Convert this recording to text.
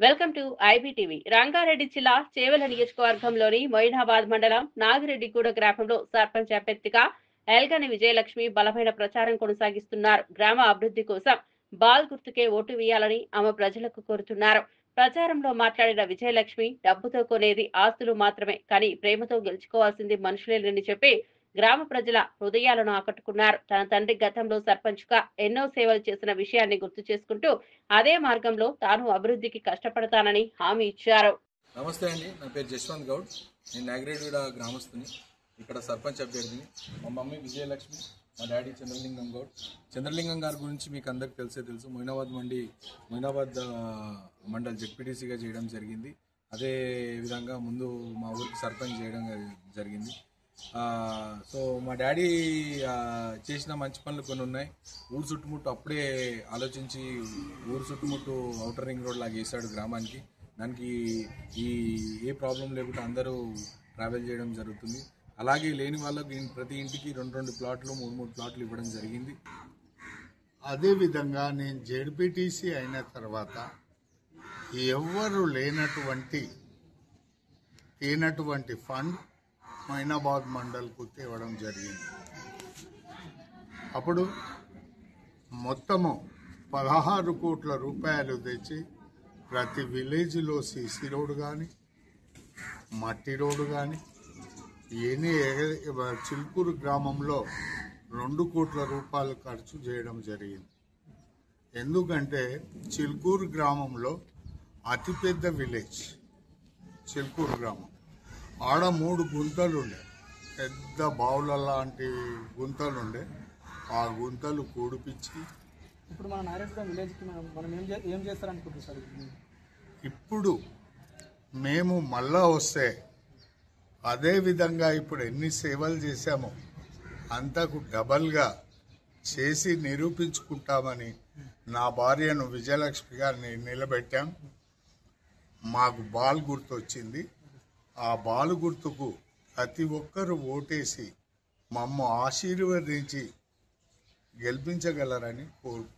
Welcome to IBTV. Rangareddy జిల్లా చేవెళ్ల నియోజకవర్గంలోని మొయినాబాద్ మండలం నాగిరెడ్డిగూడ గ్రామంలో సర్పంచ్ అభ్యర్థిగా ఎల్గని విజయలక్ష్మి బలమైన ప్రచారం కొనసాగిస్తున్నారు. గ్రామ అభివృద్ధి కోసం బాల్ గుర్తుకే ఓటు వేయాలని ఆమె ప్రజలకు కోరుతున్నారు. ప్రచారంలో మాట్లాడిన విజయలక్ష్మి, డబ్బుతో కొనేది ఆస్తులు మాత్రమే, కానీ ప్రేమతో గెలుచుకోవాల్సింది మనుషులేనని చెప్పి గ్రామ ప్రజల హృదయాలను ఆకట్టుకున్నారు. తన తండ్రి గతంలో సర్పంచ్ గా ఎన్నో సేవలు చేసిన విషయాన్ని గుర్తు చేసుకుంటూ అదే మార్గంలో తాను అభివృద్ధికి కష్టపడతానని హామీ ఇచ్చారు. నమస్తే అండి, నా పేరు జశ్వంత్ గౌడ్. నేను నాగిరెడ్డిగూడ గ్రామస్తుని, ఇక్కడ సర్పంచ్ అభ్యర్థిని. మా మమ్మీ విజయలక్ష్మి, మా డాడీ చంద్రలింగం గౌడ్. చంద్రలింగం గారి గురించి మీకు అందరికి తెలుసు. మొయినాబాద్ మండల్ జెడ్పీటీసీగా చేయడం జరిగింది. అదే విధంగా ముందు మా ఊరికి సర్పంచ్ చేయడం జరిగింది. సో మా డాడీ చేసిన మంచి పనులు కొన్ని ఉన్నాయి. ఊరు చుట్టుముట్టు అప్పుడే ఆలోచించి ఊరు చుట్టుముట్టు ఔటర్ రింగ్ రోడ్ లాగా వేసాడు గ్రామానికి. దానికి ఏ ప్రాబ్లం లేకుండా అందరూ ట్రావెల్ చేయడం జరుగుతుంది. అలాగే లేని వాళ్ళకి ప్రతి ఇంటికి 2 ప్లాట్లు 3 ప్లాట్లు ఇవ్వడం జరిగింది. అదేవిధంగా నేను జెడ్పీటీసీ అయిన తర్వాత ఎవ్వరు లేనటువంటి ఫండ్ మొయినాబాద్ మండల్కు తేవడం జరిగింది. అప్పుడు మొత్తము 16 కోట్ల రూపాయలు తెచ్చి ప్రతి విలేజ్లో సీసీ రోడ్డు కానీ, మట్టి రోడ్డు కానీ, చిల్కూరు గ్రామంలో 2 కోట్ల రూపాయలు ఖర్చు చేయడం జరిగింది. ఎందుకంటే చిల్కూరు గ్రామంలో అతిపెద్ద విలేజ్ చిల్కూరు గ్రామం. ఆడ 3 గుంతలుండే, పెద్ద బావుల లాంటి గుంతలుండే. ఆ గుంతలు కూడిపించి ఇప్పుడు మన నారాయణగూడ విలేజ్కి మనం ఏం చేస్తారనుకుంటున్నాం సార్? ఇప్పుడు మేము మళ్ళా వస్తే అదేవిధంగా ఇప్పుడు ఎన్ని సేవలు చేశామో అంతకు డబల్గా చేసి నిరూపించుకుంటామని నా భార్యను విజయలక్ష్మి గారిని నిలబెట్టాం. మాకు బాల్ గుర్తు వచ్చింది. ఆ బాల్ గుర్తుకు ప్రతి ఒక్కరూ ఓటేసి మమ్మ ఆశీర్వదించి గెలిపించగలరని కోరుకుంటున్నాను.